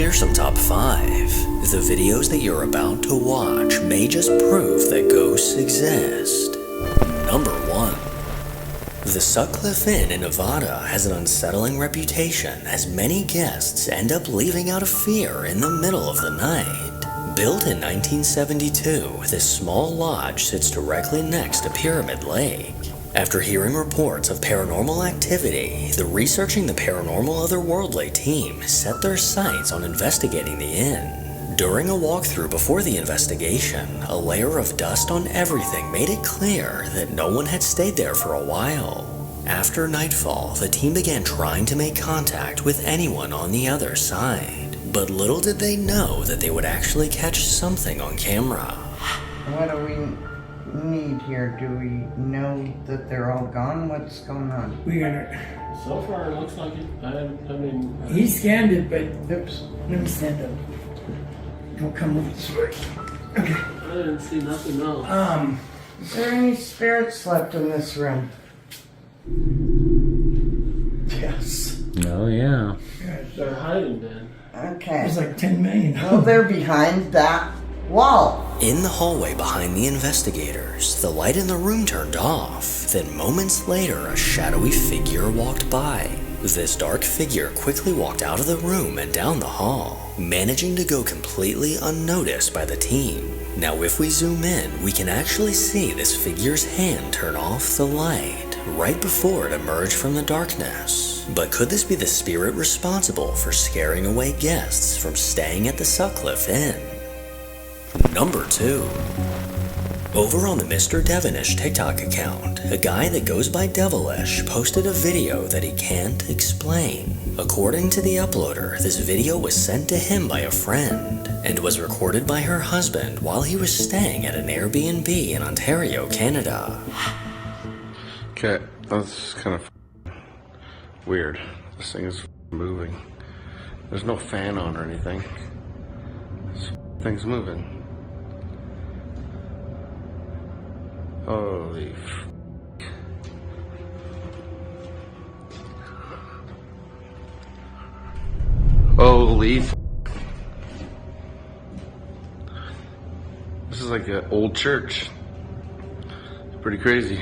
Fearsome Top 5. The videos that you're about to watch may just prove that ghosts exist. Number 1. The Sutcliffe Inn in Nevada has an unsettling reputation as many guests end up leaving out of fear in the middle of the night. Built in 1972, this small lodge sits directly next to Pyramid Lake. After hearing reports of paranormal activity, the Researching the Paranormal Otherworldly team set their sights on investigating the inn. During a walkthrough before the investigation, a layer of dust on everything made it clear that no one had stayed there for a while. After nightfall, the team began trying to make contact with anyone on the other side. But little did they know that they would actually catch something on camera. What do we need here? Do we know that they're all gone? What's going on? We got it. So far, it looks like it. I mean, He scanned it, but oops. Let me stand up. Don't come over this way. Okay. I didn't see nothing else. Is there any spirits left in this room? Yes. Oh, yeah. They're hiding then. Okay. It's like 10 million. Well, they're behind that wall. In the hallway behind the investigators, the light in the room turned off. Then moments later, a shadowy figure walked by. This dark figure quickly walked out of the room and down the hall, managing to go completely unnoticed by the team. Now if we zoom in, we can actually see this figure's hand turn off the light right before it emerged from the darkness. But could this be the spirit responsible for scaring away guests from staying at the Sutcliffe Inn? Number 2. Over on the Mr. Devonish TikTok account, a guy that goes by Devilish posted a video that he can't explain. According to the uploader, this video was sent to him by a friend and was recorded by her husband while he was staying at an Airbnb in Ontario, Canada. Okay, that's kind of weird. This thing is moving. There's no fan on or anything. This thing's moving. Holy Holy This is like an old church. It's pretty crazy.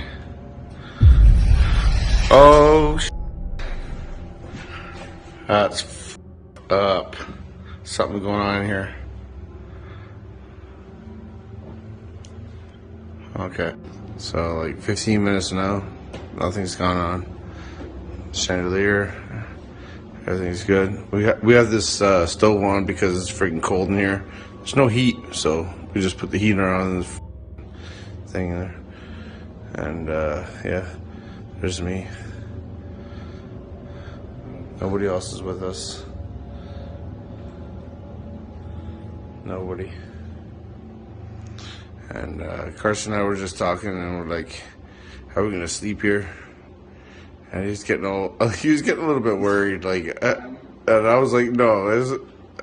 Oh, that's up. Something going on in here. Okay, so like 15 minutes now, nothing's gone on. Chandelier, everything's good. We have this stove on because it's freaking cold in here. There's no heat, so we just put the heater on this thing in there. And yeah, there's me. Nobody else is with us. Nobody. And Carson and I were just talking, and we're like, "How are we gonna sleep here?" And he was getting a little bit worried, like, and I was like, "No,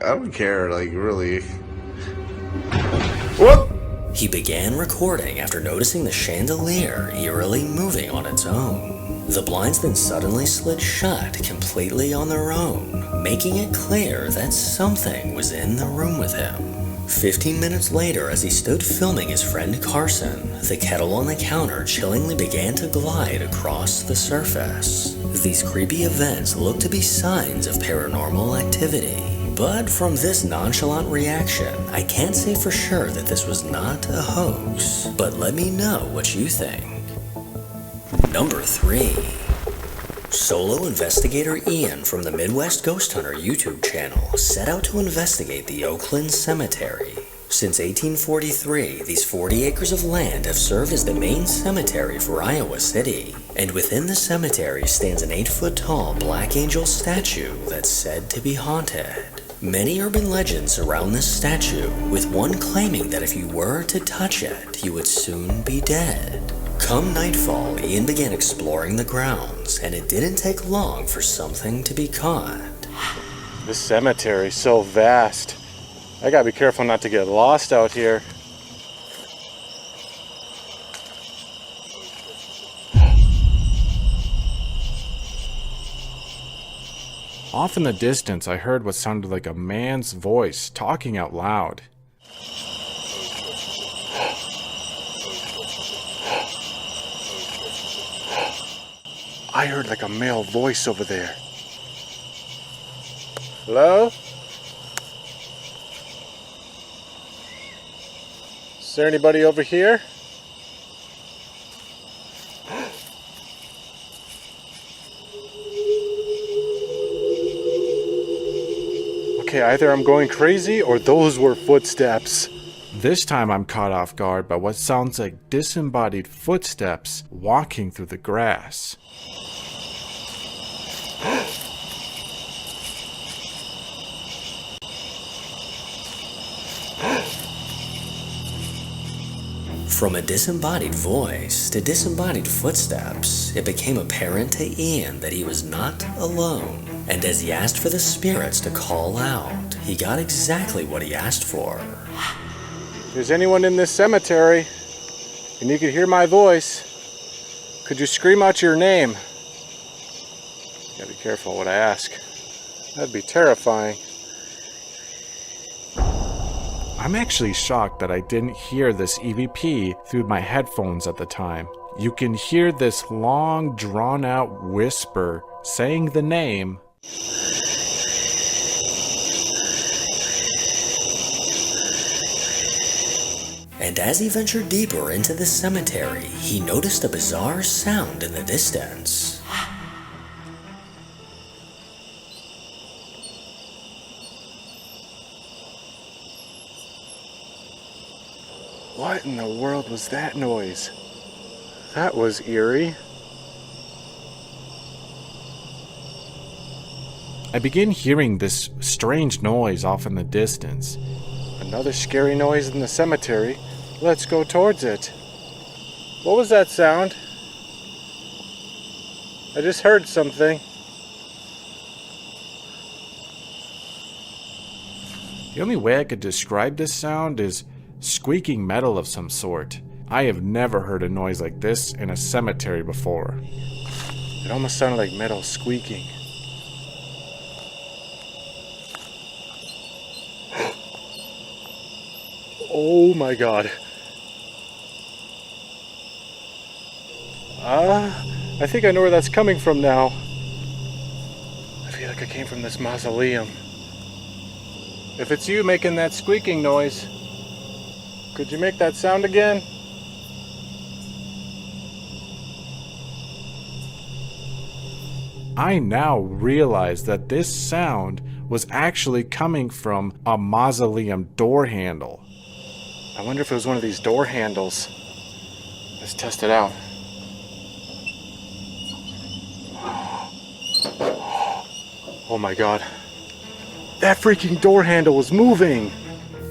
I don't care, like, really." What? He began recording after noticing the chandelier eerily moving on its own. The blinds then suddenly slid shut completely on their own, making it clear that something was in the room with him. 15 minutes later, as he stood filming his friend Carson, the kettle on the counter chillingly began to glide across the surface. These creepy events looked to be signs of paranormal activity. But from this nonchalant reaction, I can't say for sure that this was not a hoax. But let me know what you think. Number 3. Solo investigator Ian from the Midwest Ghost Hunter YouTube channel set out to investigate the Oakland Cemetery. Since 1843, these 40 acres of land have served as the main cemetery for Iowa City. And within the cemetery stands an 8-foot-tall Black Angel statue that's said to be haunted. Many urban legends surround this statue, with one claiming that if you were to touch it, you would soon be dead. Come nightfall, Ian began exploring the grounds, and it didn't take long for something to be caught. This cemetery is so vast. I gotta be careful not to get lost out here. Off in the distance, I heard what sounded like a man's voice talking out loud. I heard like a male voice over there. Hello? Is there anybody over here? Okay, either I'm going crazy or those were footsteps. This time I'm caught off guard by what sounds like disembodied footsteps walking through the grass. From a disembodied voice to disembodied footsteps, it became apparent to Ian that he was not alone. And as he asked for the spirits to call out, he got exactly what he asked for. If there's anyone in this cemetery and you could hear my voice, could you scream out your name? Gotta be careful what I ask. That'd be terrifying. I'm actually shocked that I didn't hear this EVP through my headphones at the time. You can hear this long, drawn-out whisper saying the name. And as he ventured deeper into the cemetery, he noticed a bizarre sound in the distance. What in the world was that noise? That was eerie. I begin hearing this strange noise off in the distance. Another scary noise in the cemetery. Let's go towards it. What was that sound? I just heard something. The only way I could describe this sound is squeaking metal of some sort. I have never heard a noise like this in a cemetery before. It almost sounded like metal squeaking. Oh my god. I think I know where that's coming from now. I feel like it came from this mausoleum. If it's you making that squeaking noise, could you make that sound again? I now realize that this sound was actually coming from a mausoleum door handle. I wonder if it was one of these door handles. Let's test it out. Oh my god. That freaking door handle was moving!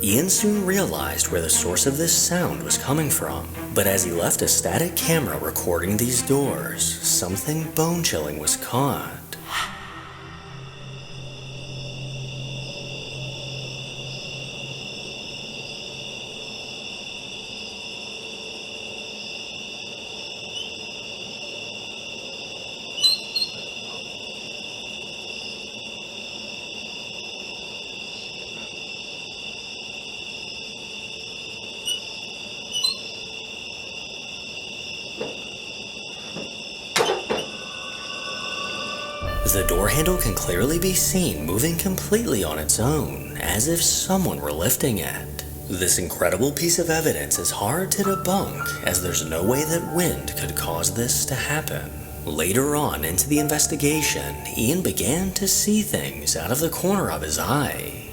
Ian soon realized where the source of this sound was coming from, but as he left a static camera recording these doors, something bone-chilling was caught. The door handle can clearly be seen moving completely on its own, as if someone were lifting it. This incredible piece of evidence is hard to debunk, as there's no way that wind could cause this to happen. Later on into the investigation, Ian began to see things out of the corner of his eye.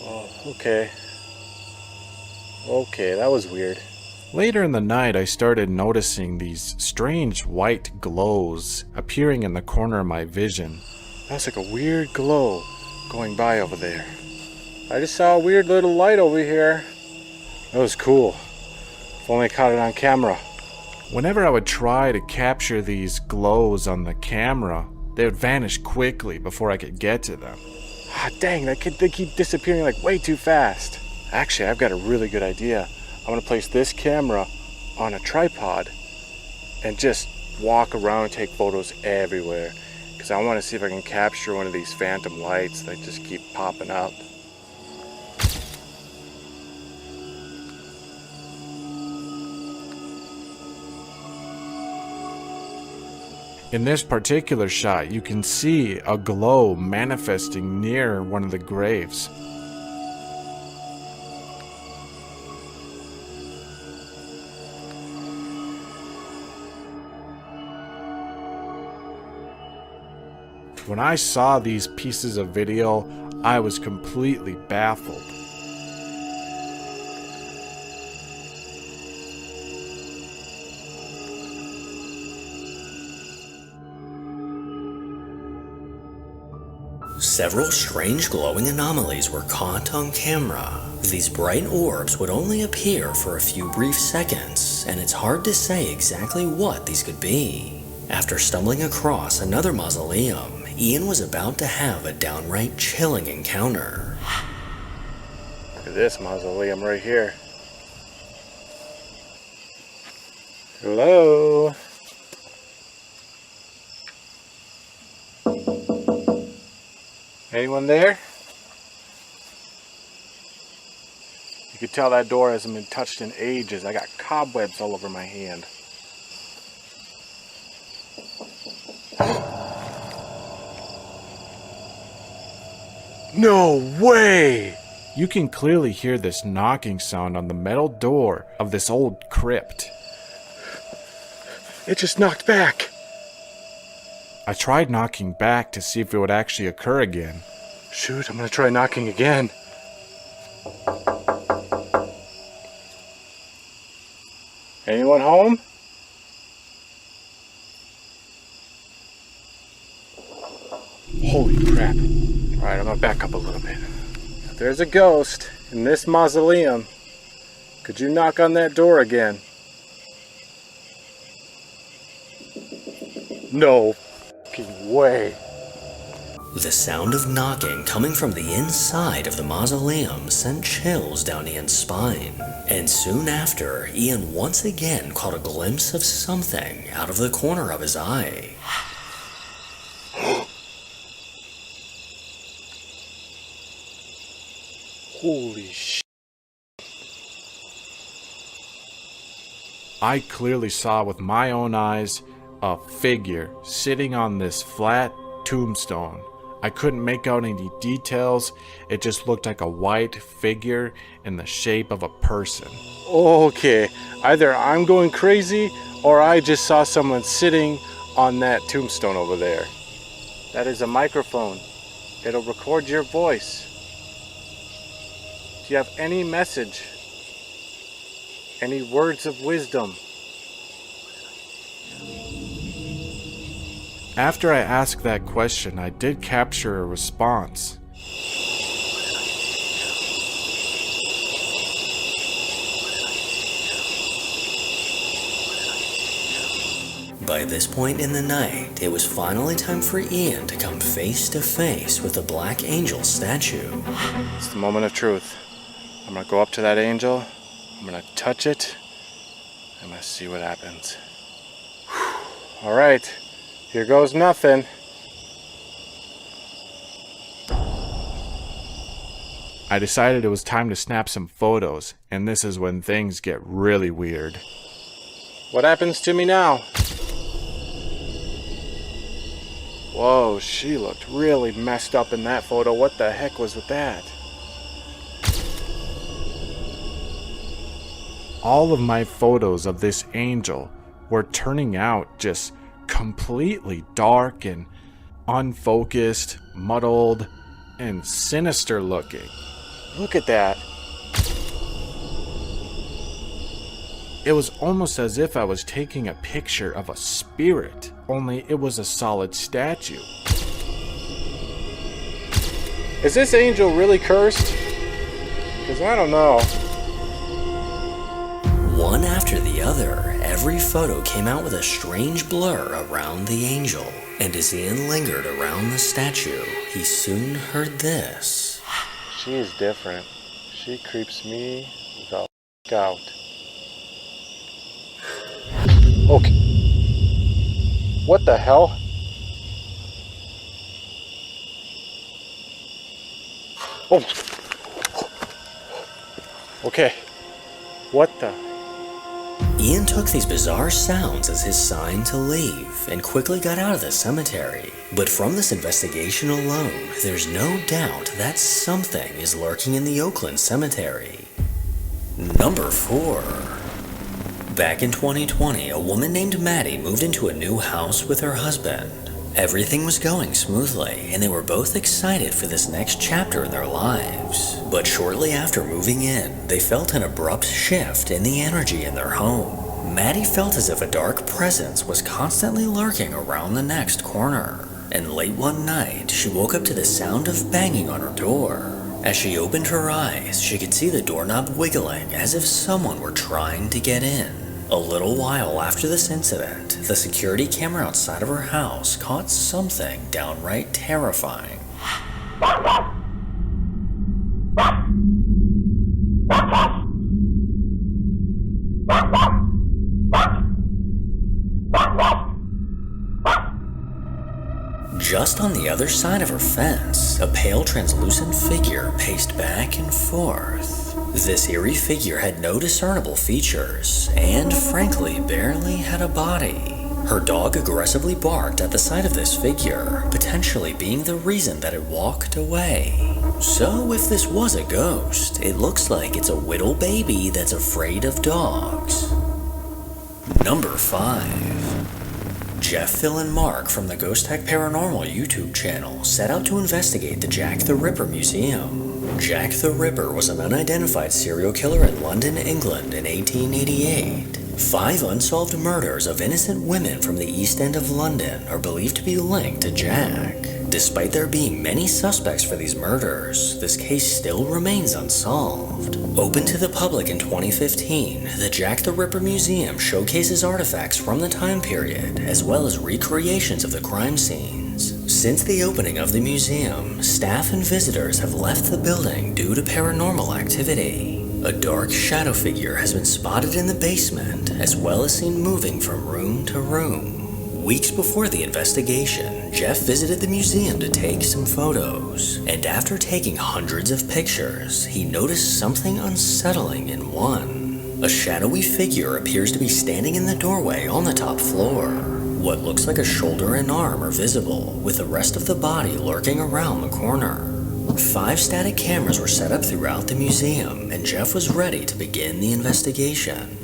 Oh, okay. Okay, that was weird. Later in the night, I started noticing these strange white glows appearing in the corner of my vision. That's like a weird glow going by over there. I just saw a weird little light over here. That was cool. If only I caught it on camera. Whenever I would try to capture these glows on the camera, they would vanish quickly before I could get to them. Ah, dang, they keep disappearing like way too fast. Actually, I've got a really good idea. I'm gonna place this camera on a tripod and just walk around and take photos everywhere because I want to see if I can capture one of these phantom lights that just keep popping up. In this particular shot, you can see a glow manifesting near one of the graves. When I saw these pieces of video, I was completely baffled. Several strange glowing anomalies were caught on camera. These bright orbs would only appear for a few brief seconds, and it's hard to say exactly what these could be. After stumbling across another mausoleum, Ian was about to have a downright chilling encounter. Look at this mausoleum right here. Hello? Anyone there? You could tell that door hasn't been touched in ages. I got cobwebs all over my hand. No way! You can clearly hear this knocking sound on the metal door of this old crypt. It just knocked back. I tried knocking back to see if it would actually occur again. Shoot, I'm gonna try knocking again. Anyone home? Holy crap. Alright, I'm gonna back up a little bit. If there's a ghost in this mausoleum, could you knock on that door again? No fucking way. The sound of knocking coming from the inside of the mausoleum sent chills down Ian's spine. And soon after, Ian once again caught a glimpse of something out of the corner of his eye. Holy shit. I clearly saw with my own eyes a figure sitting on this flat tombstone. I couldn't make out any details. It just looked like a white figure in the shape of a person. Okay, either I'm going crazy or I just saw someone sitting on that tombstone over there. That is a microphone. It'll record your voice. Do you have any message? Any words of wisdom? After I asked that question, I did capture a response. By this point in the night, it was finally time for Ian to come face to face with the Black Angel statue. It's the moment of truth. I'm gonna go up to that angel, I'm gonna touch it, I'm gonna see what happens. Alright, here goes nothing. I decided it was time to snap some photos, and this is when things get really weird. What happens to me now? Whoa, she looked really messed up in that photo. What the heck was with that? All of my photos of this angel were turning out just completely dark and unfocused, muddled, and sinister looking. Look at that. It was almost as if I was taking a picture of a spirit, only it was a solid statue. Is this angel really cursed? Because I don't know. One after the other, every photo came out with a strange blur around the angel. And as Ian lingered around the statue, he soon heard this. She is different. She creeps me the f*** out. Okay. What the hell? Oh. Okay. What the? Ian took these bizarre sounds as his sign to leave and quickly got out of the cemetery. But from this investigation alone, there's no doubt that something is lurking in the Oakland cemetery. Number 4. Back in 2020, a woman named Maddie moved into a new house with her husband. Everything was going smoothly, and they were both excited for this next chapter in their lives. But shortly after moving in, they felt an abrupt shift in the energy in their home. Maddie felt as if a dark presence was constantly lurking around the next corner. And late one night, she woke up to the sound of banging on her door. As she opened her eyes, she could see the doorknob wiggling as if someone were trying to get in. A little while after this incident, the security camera outside of her house caught something downright terrifying. Just on the other side of her fence, a pale translucent figure paced back and forth. This eerie figure had no discernible features, and frankly barely had a body. Her dog aggressively barked at the sight of this figure, potentially being the reason that it walked away. So if this was a ghost, it looks like it's a little baby that's afraid of dogs. Number 5. Jeff, Phil, and Mark from the Ghost Tech Paranormal YouTube channel set out to investigate the Jack the Ripper Museum. Jack the Ripper was an unidentified serial killer in London, England in 1888. 5 unsolved murders of innocent women from the East End of London are believed to be linked to Jack. Despite there being many suspects for these murders, this case still remains unsolved. Open to the public in 2015, the Jack the Ripper Museum showcases artifacts from the time period, as well as recreations of the crime scenes. Since the opening of the museum, staff and visitors have left the building due to paranormal activity. A dark shadow figure has been spotted in the basement, as well as seen moving from room to room. Weeks before the investigation, Jeff visited the museum to take some photos, and after taking hundreds of pictures, he noticed something unsettling in one. A shadowy figure appears to be standing in the doorway on the top floor. What looks like a shoulder and arm are visible, with the rest of the body lurking around the corner. 5 static cameras were set up throughout the museum, and Jeff was ready to begin the investigation.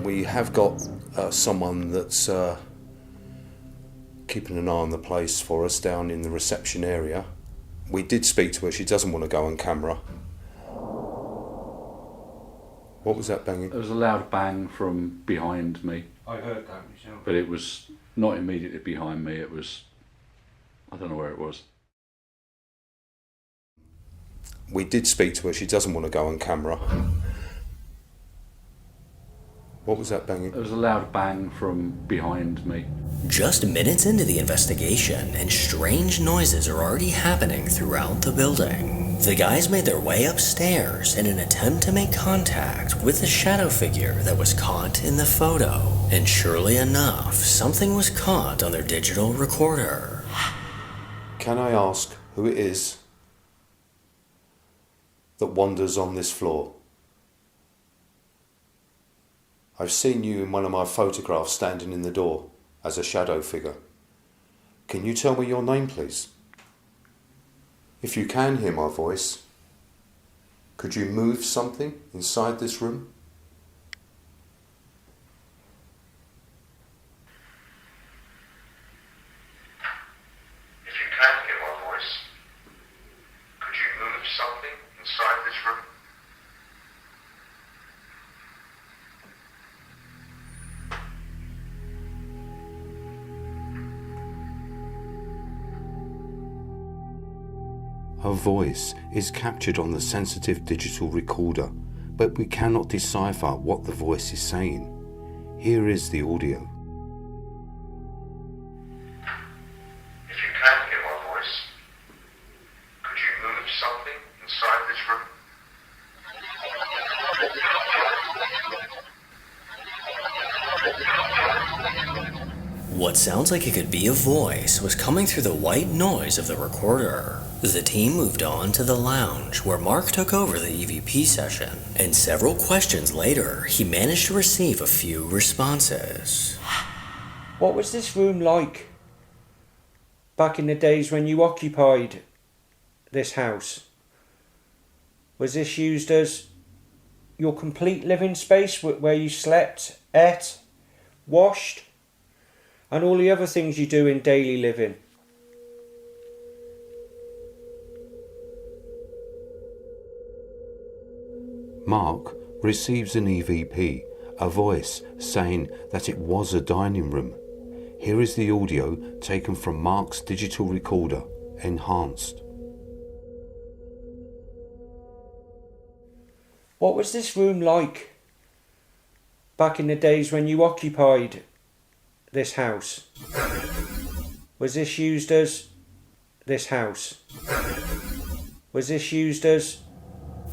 We have got someone that's keeping an eye on the place for us down in the reception area. We did speak to her. She doesn't want to go on camera. What was that banging? There was a loud bang from behind me. I heard that myself. But it was not immediately behind me. It was, I don't know where it was. We did speak to her. She doesn't want to go on camera. What was that banging? There was a loud bang from behind me. Just minutes into the investigation, and strange noises are already happening throughout the building. The guys made their way upstairs in an attempt to make contact with the shadow figure that was caught in the photo. And surely enough, something was caught on their digital recorder. Can I ask who it is that wanders on this floor? I've seen you in one of my photographs standing in the door as a shadow figure. Can you tell me your name, please? If you can hear my voice, could you move something inside this room? If you can hear my voice, could you move something inside this room? Her voice is captured on the sensitive digital recorder, but we cannot decipher what the voice is saying. Here is the audio. If you can hear my voice, could you move something inside this room? What sounds like it could be a voice was coming through the white noise of the recorder. The team moved on to the lounge where Mark took over the EVP session, and several questions later, he managed to receive a few responses. What was this room like back in the days when you occupied this house? Was this used as your complete living space where you slept, ate, washed, and all the other things you do in daily living? Mark receives an EVP, a voice saying that it was a dining room. Here is the audio taken from Mark's digital recorder, enhanced. What was this room like back in the days when you occupied this house? Was this used as this house? Was this used as...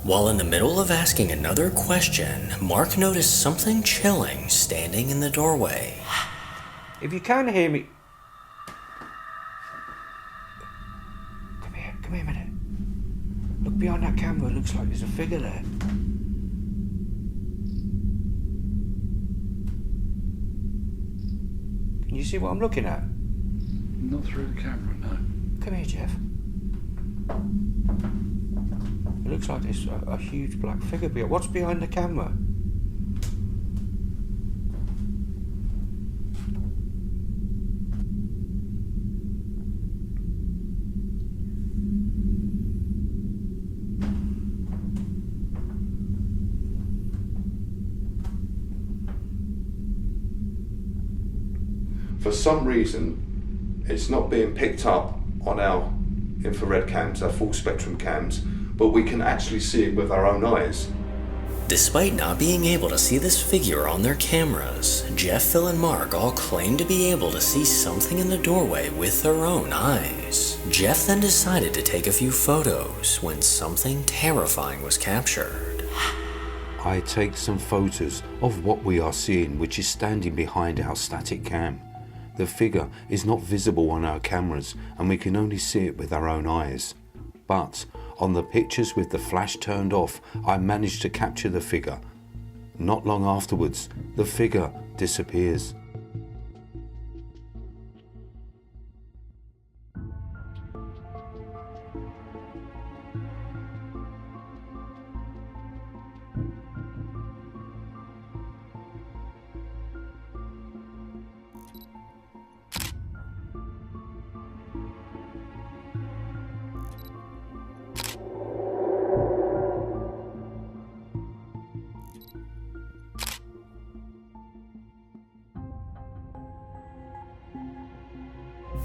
While in the middle of asking another question, Mark noticed something chilling standing in the doorway. If you can hear me... Come here a minute. Look behind that camera, it looks like there's a figure there. Can you see what I'm looking at? Not through the camera, no. Come here, Jeff. It looks like there's a huge black figure behind. What's behind the camera? For some reason, it's not being picked up on our infrared cams, our full spectrum cams, but we can actually see it with our own eyes. Despite not being able to see this figure on their cameras, Jeff, Phil, and Mark all claimed to be able to see something in the doorway with their own eyes. Jeff then decided to take a few photos when something terrifying was captured. I take some photos of what we are seeing, which is standing behind our static cam. The figure is not visible on our cameras and we can only see it with our own eyes. But on the pictures with the flash turned off, I managed to capture the figure. Not long afterwards, the figure disappears.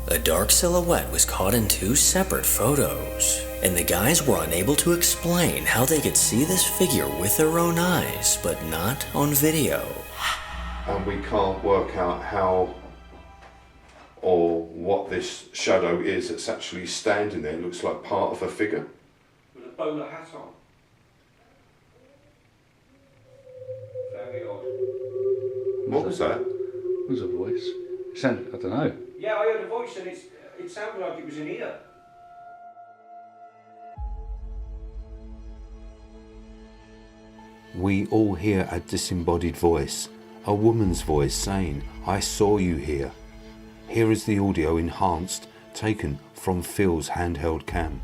A dark silhouette was caught in two separate photos, and the guys were unable to explain how they could see this figure with their own eyes, but not on video. And we can't work out how or what this shadow is that's actually standing there. It looks like part of a figure. With a bowler hat on. Very odd. What was that? It was a voice. It sounded, I don't know. Yeah, I heard a voice and it sounded like it was in here. We all hear a disembodied voice, a woman's voice saying, "I saw you here." Here is the audio enhanced, taken from Phil's handheld cam.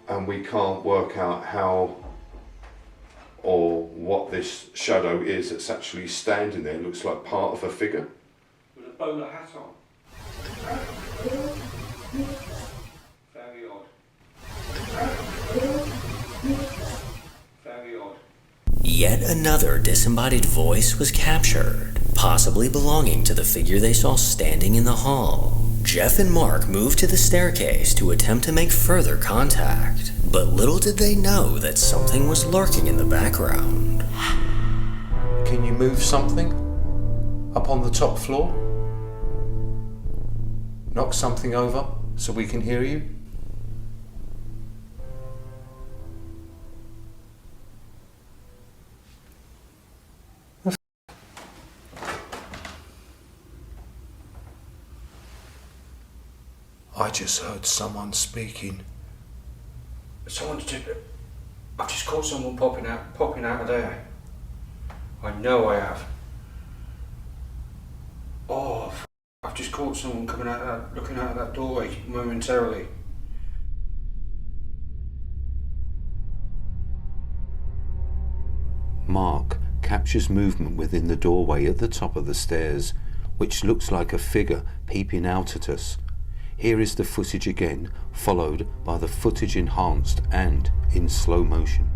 And we can't work out how or what this shadow is that's actually standing there. It looks like part of a figure. With a bowler hat on. Very odd. Very odd. Yet another disembodied voice was captured, possibly belonging to the figure they saw standing in the hall. Jeff and Mark moved to the staircase to attempt to make further contact, but little did they know that something was lurking in the background. Can you move something up on the top floor? Knock something over so we can hear you? I just heard someone speaking. I've just caught someone popping out of there. I know I have. Oh, I've just caught someone looking out of that doorway momentarily. Mark captures movement within the doorway at the top of the stairs, which looks like a figure peeping out at us. Here is the footage again, followed by the footage enhanced and in slow motion.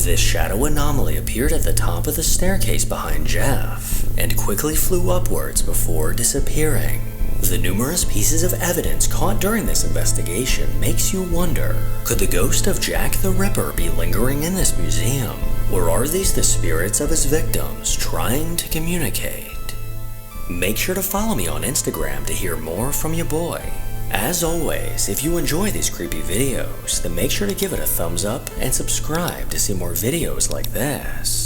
This shadow anomaly appeared at the top of the staircase behind Jeff, and quickly flew upwards before disappearing. The numerous pieces of evidence caught during this investigation makes you wonder, could the ghost of Jack the Ripper be lingering in this museum? Or are these the spirits of his victims trying to communicate? Make sure to follow me on Instagram to hear more from your boy. As always, if you enjoy these creepy videos, then make sure to give it a thumbs up and subscribe to see more videos like this.